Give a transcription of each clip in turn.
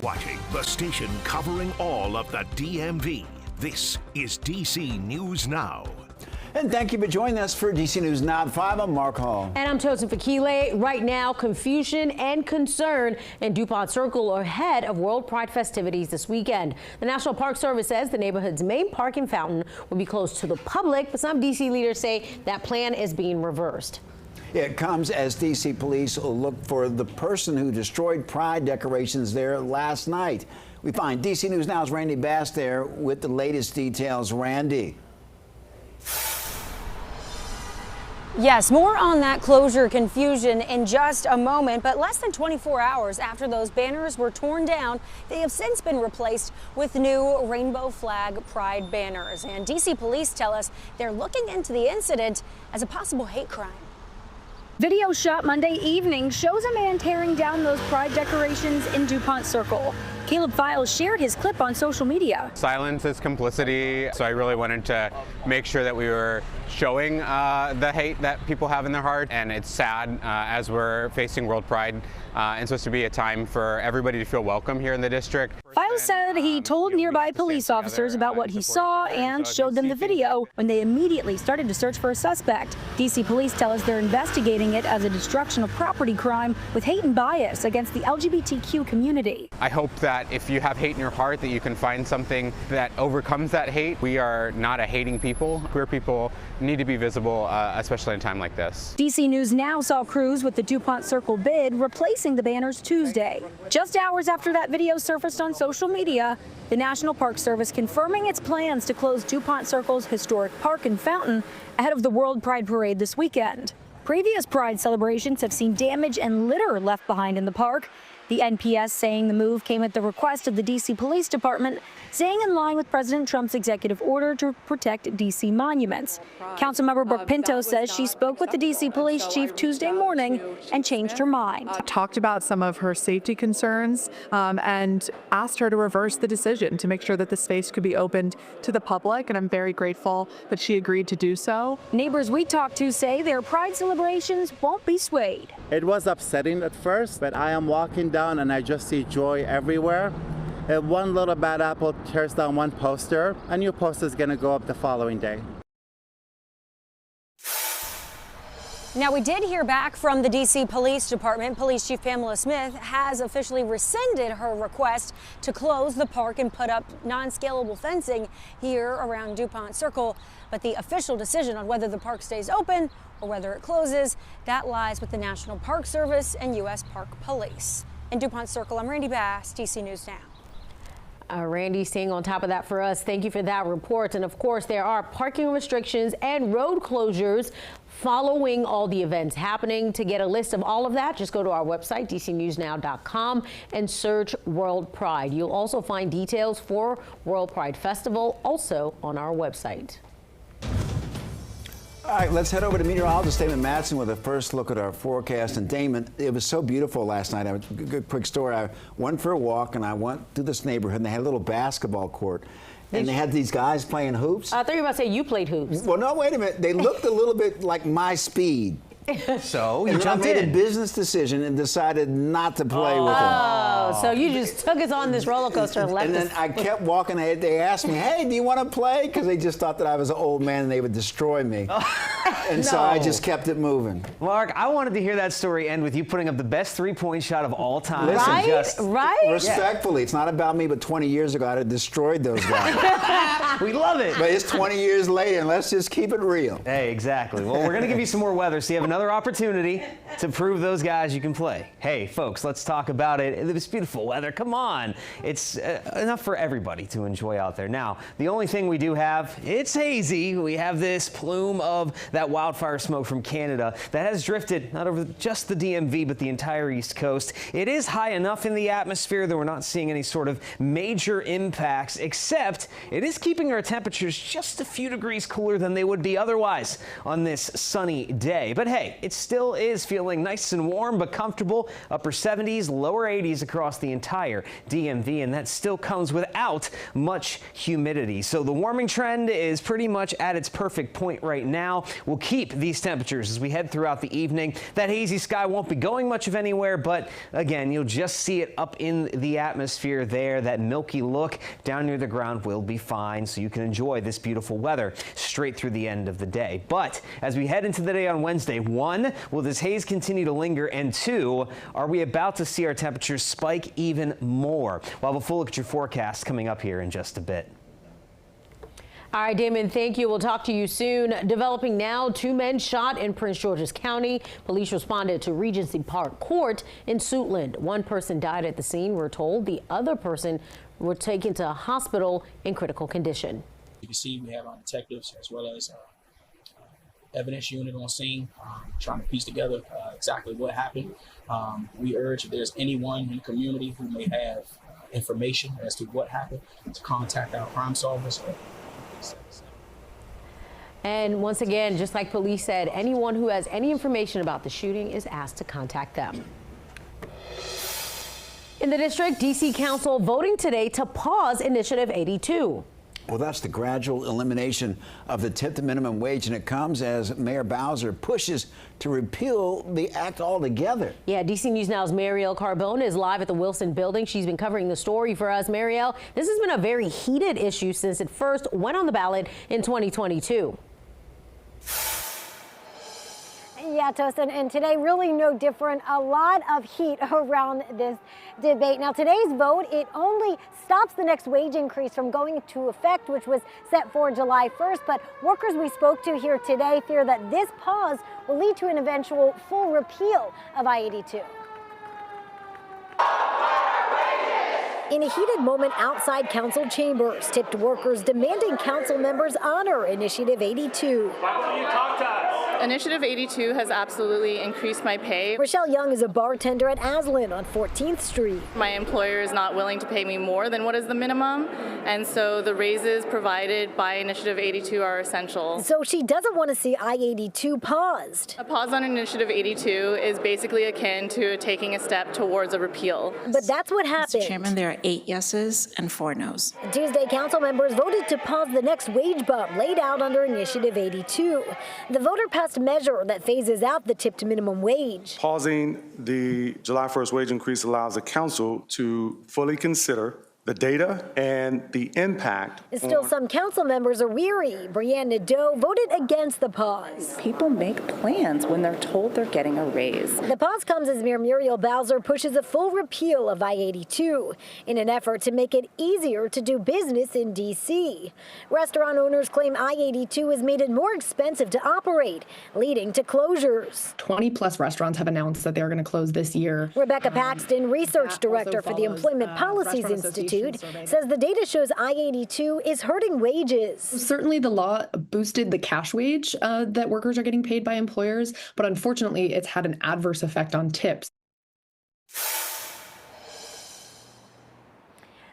Watching the station covering all of the DMV. This is DC News Now. And thank you for joining us for DC News Now at 5. I'm Mark Hall. And I'm Tosin Fakile. Right now, confusion and concern in Dupont Circle ahead of World Pride festivities this weekend. The National Park Service says the neighborhood's main parking fountain will be closed to the public, but some DC leaders say that plan is being reversed. It comes as DC police look for the person who destroyed Pride decorations there last night. We find DC News Now's Randy Bass there with the latest details. Randy. Yes, more on that closure confusion in just a moment, but less than 24 hours after those banners were torn down, they have since been replaced with new rainbow flag pride banners. And DC police tell us they're looking into the incident as a possible hate crime. Video shot Monday evening shows a man tearing down those pride decorations in Dupont Circle. Caleb Files shared his clip on social media. Silence is complicity, so I really wanted to make sure that we were showing the hate that people have in their heart, and it's sad as we're facing World Pride, and supposed to be a time for everybody to feel welcome here in the district. Files said he told nearby police officers about what he saw and showed them the video when they immediately started to search for a suspect. DC police tell us they're investigating it as a destruction of property crime with hate and bias against the LGBTQ community. I hope that if you have hate in your heart that you can find something that overcomes that hate. We are not a hating people. Queer people need to be visible, especially in a time like this. DC News Now saw crews with the Dupont Circle bid replacing the banners Tuesday. Just hours after that video surfaced on social media, the National Park Service confirming its plans to close Dupont Circle's historic park and fountain ahead of the World Pride Parade this weekend. Previous Pride celebrations have seen damage and litter left behind in the park. The NPS saying the move came at the request of the D.C. Police Department, staying in line with President Trump's executive order to protect D.C. monuments. Councilmember Brooke Pinto says she spoke with the D.C. Police Chief Tuesday morning and changed her mind. Talked about some of her safety concerns and asked her to reverse the decision to make sure that the space could be opened to the public, and I'm very grateful that she agreed to do so. Neighbors we talked to say their Pride celebrations won't be swayed. It was upsetting at first, but I am walking down and I just see joy everywhere. If one little bad apple tears down one poster, a new poster is going to go up the following day. Now, we did hear back from the D.C. Police Department. Police Chief Pamela Smith has officially rescinded her request to close the park and put up non-scalable fencing here around Dupont Circle. But the official decision on whether the park stays open or whether it closes, that lies with the National Park Service and U.S. Park Police. In Dupont Circle, I'm Randy Bass, DC News Now. Randy, staying on top of that for us. Thank you for that report. And of course, there are parking restrictions and road closures following all the events happening. To get a list of all of that, just go to our website, dcnewsnow.com, and search World Pride. You'll also find details for World Pride Festival also on our website. All right, let's head over to meteorologist Damon Matson with a first look at our forecast. And Damon, it was so beautiful last night. Quick story. I went for a walk and I went through this neighborhood and they had a little basketball court. And they had these guys playing hoops. I thought you were about to say you played hoops. Well, no, wait a minute. They looked a little bit like my speed. So you jumped in. I made a business decision and decided not to play with them. Oh, so you just took us on this roller coaster and left And then I kept walking ahead. They asked me, hey, do you want to play? Because they just thought that I was an old man and they would destroy me. And so I just kept it moving. Mark, I wanted to hear that story end with you putting up the best three-point shot of all time. Listen, right? Respectfully, it's not about me, but 20 years ago, I'd have destroyed those guys. We love it. But it's 20 years later, and let's just keep it real. Hey, exactly. Well, we're going to give you some more weather, so you have another opportunity to prove those guys you can play. Hey, folks, let's talk about it. It was beautiful weather. Come on. It's enough for everybody to enjoy out there. Now, the only thing we do have, it's hazy. We have this plume of that wildfire smoke from Canada that has drifted not over just the DMV, but the entire East Coast. It is high enough in the atmosphere that we're not seeing any sort of major impacts, except it is keeping our temperatures just a few degrees cooler than they would be otherwise on this sunny day. But hey, hey, it still is feeling nice and warm but comfortable. Upper 70s, lower 80s across the entire DMV, and that still comes without much humidity. So the warming trend is pretty much at its perfect point right now. We'll keep these temperatures as we head throughout the evening. That hazy sky won't be going much of anywhere, but again, you'll just see it up in the atmosphere there. That milky look down near the ground will be fine, so you can enjoy this beautiful weather straight through the end of the day. But as we head into the day on Wednesday, 1, will this haze continue to linger? And 2, are we about to see our temperatures spike even more? We'll have a full look at your forecast coming up here in just a bit. All right, Damon, thank you. We'll talk to you soon. Developing now, 2 men shot in Prince George's County. Police responded to Regency Park Court in Suitland. 1 person died at the scene, we're told. The other person was taken to a hospital in critical condition. You can see we have our detectives as well as evidence unit on scene, trying to piece together exactly what happened. We urge if there's anyone in the community who may have information as to what happened to contact our crime solvers. And once again, just like police said, anyone who has any information about the shooting is asked to contact them. In the district, D.C. Council voting today to pause Initiative 82. Well, that's the gradual elimination of the tip to minimum wage, and it comes as Mayor Bowser pushes to repeal the act altogether. Yeah, DC News Now's Marielle Carbone is live at the Wilson building. She's been covering the story for us. Marielle, this has been a very heated issue since it first went on the ballot in 2022. Yeah, Tosin, and today really no different. A lot of heat around this debate. Now, today's vote, it only stops the next wage increase from going into effect, which was set for July 1st. But workers we spoke to here today fear that this pause will lead to an eventual full repeal of I-82. In a heated moment outside council chambers, tipped workers demanding council members honor Initiative 82. Why won't you talk to us? Initiative 82 has absolutely increased my pay. Rochelle Young is a bartender at Aslan on 14th Street. My employer is not willing to pay me more than what is the minimum, and so the raises provided by Initiative 82 are essential. So she doesn't want to see I-82 paused. A pause on Initiative 82 is basically akin to taking a step towards a repeal. But that's what happened. Mr. Chairman, there are 8 yeses and 4 noes. Tuesday, council members voted to pause the next wage bump laid out under Initiative 82. The voter passed a measure that phases out the tip to minimum wage. Pausing the July 1st wage increase allows the council to fully consider the data and the impact. Still, some council members are weary. Brianne Nadeau voted against the pause. People make plans when they're told they're getting a raise. The pause comes as Mayor Muriel Bowser pushes a full repeal of I-82 in an effort to make it easier to do business in D.C. Restaurant owners claim I-82 has made it more expensive to operate, leading to closures. 20+ restaurants have announced that they're going to close this year. Rebecca Paxton, research director for the Employment Policies Institute, says the data shows I-82 is hurting wages. Certainly the law boosted the cash wage that workers are getting paid by employers, but unfortunately it's had an adverse effect on tips.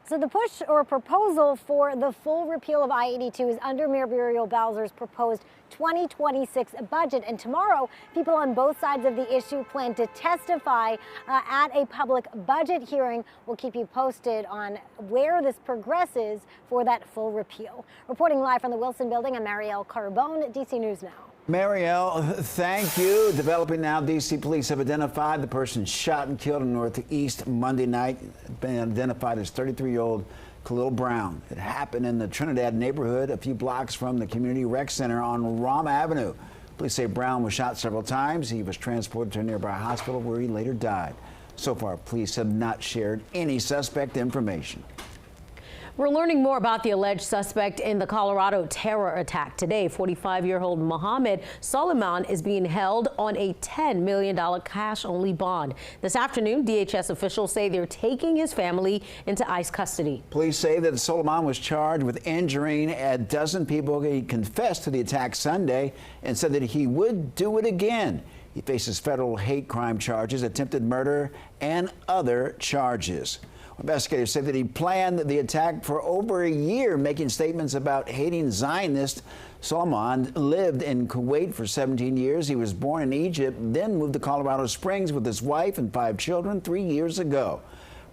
So the push or proposal for the full repeal of I-82 is under Mayor Muriel Bowser's proposed 2026 budget. And tomorrow, people on both sides of the issue plan to testify at a public budget hearing. We'll keep you posted on where this progresses for that full repeal. Reporting live from the Wilson building, I'm Marielle Carbone, DC News Now. Marielle, thank you. Developing now, D.C. police have identified the person shot and killed in Northeast Monday night. Been identified as 33-year-old Khalil Brown. It happened in the Trinidad neighborhood, a few blocks from the Community Rec Center on Rom Avenue. Police say Brown was shot several times. He was transported to a nearby hospital where he later died. So far, police have not shared any suspect information. We're learning more about the alleged suspect in the Colorado terror attack today. 45-year-old Mohammed Soliman is being held on a $10 million cash-only bond. This afternoon, DHS officials say they're taking his family into ICE custody. Police say that Soliman was charged with injuring a dozen people. He confessed to the attack Sunday and said that he would do it again. He faces federal hate crime charges, attempted murder, and other charges. Investigators say that he planned the attack for over a year, making statements about hating Zionists. Solomon lived in Kuwait for 17 years. He was born in Egypt, then moved to Colorado Springs with his wife and 5 children 3 years ago.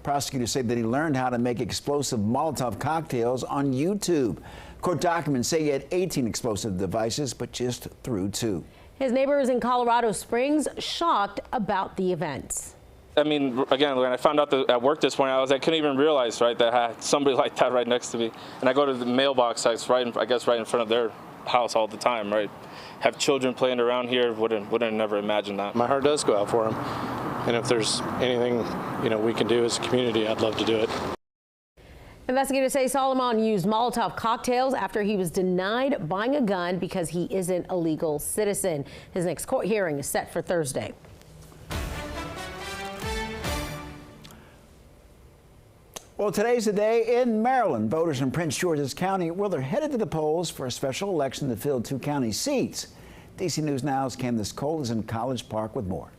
Prosecutors say that he learned how to make explosive Molotov cocktails on YouTube. Court documents say he had 18 explosive devices, but just threw 2. His neighbors in Colorado Springs shocked about the events. I mean, again, when I found out that at work this morning, I couldn't even realize, right, that I had somebody like that right next to me. And I go to the mailbox, that's right, I guess, right in front of their house all the time, right? Have children playing around here, wouldn't never imagine that. My heart does go out for him. And if there's anything, we can do as a community, I'd love to do it. Investigators say Solomon used Molotov cocktails after he was denied buying a gun because he isn't a legal citizen. His next court hearing is set for Thursday. Well, today's the day in Maryland. Voters in Prince George's County, well, they're headed to the polls for a special election to fill 2 county seats. DC News Now's Candace Cole is in College Park with more.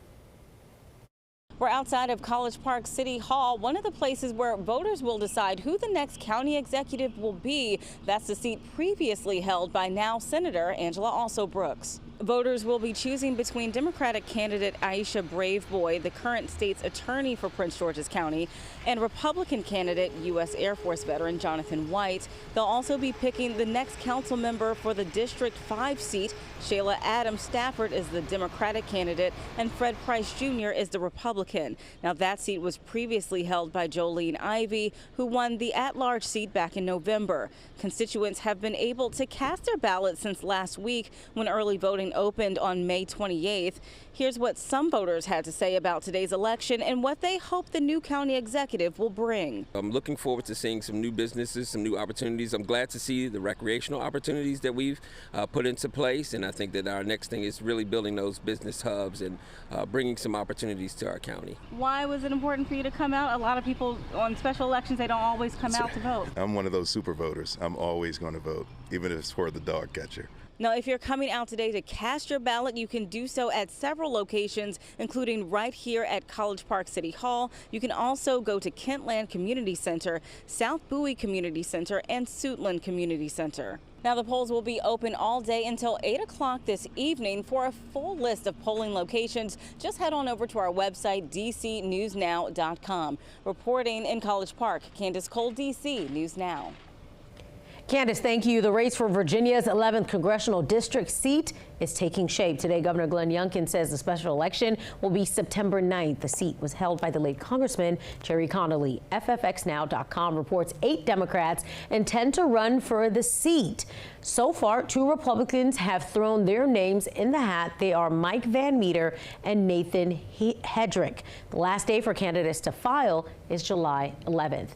We're outside of College Park City Hall, one of the places where voters will decide who the next county executive will be. That's the seat previously held by now Senator Angela Also Brooks. Voters will be choosing between Democratic candidate Aisha Braveboy, the current state's attorney for Prince George's County, and Republican candidate U.S. Air Force veteran Jonathan White. They'll also be picking the next council member for the District 5 seat. Shayla Adams Stafford is the Democratic candidate, and Fred Price Jr. is the Republican. Now, that seat was previously held by Jolene Ivey, who won the at-large seat back in November. Constituents have been able to cast their ballots since last week when early voting opened on May 28th. Here's what some voters had to say about today's election and what they hope the new county executive will bring. I'm looking forward to seeing some new businesses, some new opportunities. I'm glad to see the recreational opportunities that we've put into place, and I think that our next thing is really building those business hubs and bringing some opportunities to our county. Why was it important for you to come out? A lot of people on special elections, they don't always come out to vote. I'm one of those super voters. I'm always going to vote, even if it's for the dog catcher. Now, if you're coming out today to cast your ballot, you can do so at several locations, including right here at College Park City Hall. You can also go to Kentland Community Center, South Bowie Community Center, and Suitland Community Center. Now, the polls will be open all day until 8 o'clock this evening. For a full list of polling locations, just head on over to our website, dcnewsnow.com. Reporting in College Park, Candace Cole, DC News Now. Candace, thank you. The race for Virginia's 11th congressional district seat is taking shape. Today, Governor Glenn Youngkin says the special election will be September 9th. The seat was held by the late Congressman Jerry Connolly. FFXNow.com reports 8 Democrats intend to run for the seat. So far, 2 Republicans have thrown their names in the hat. They are Mike Van Meter and Nathan Hedrick. The last day for candidates to file is July 11th.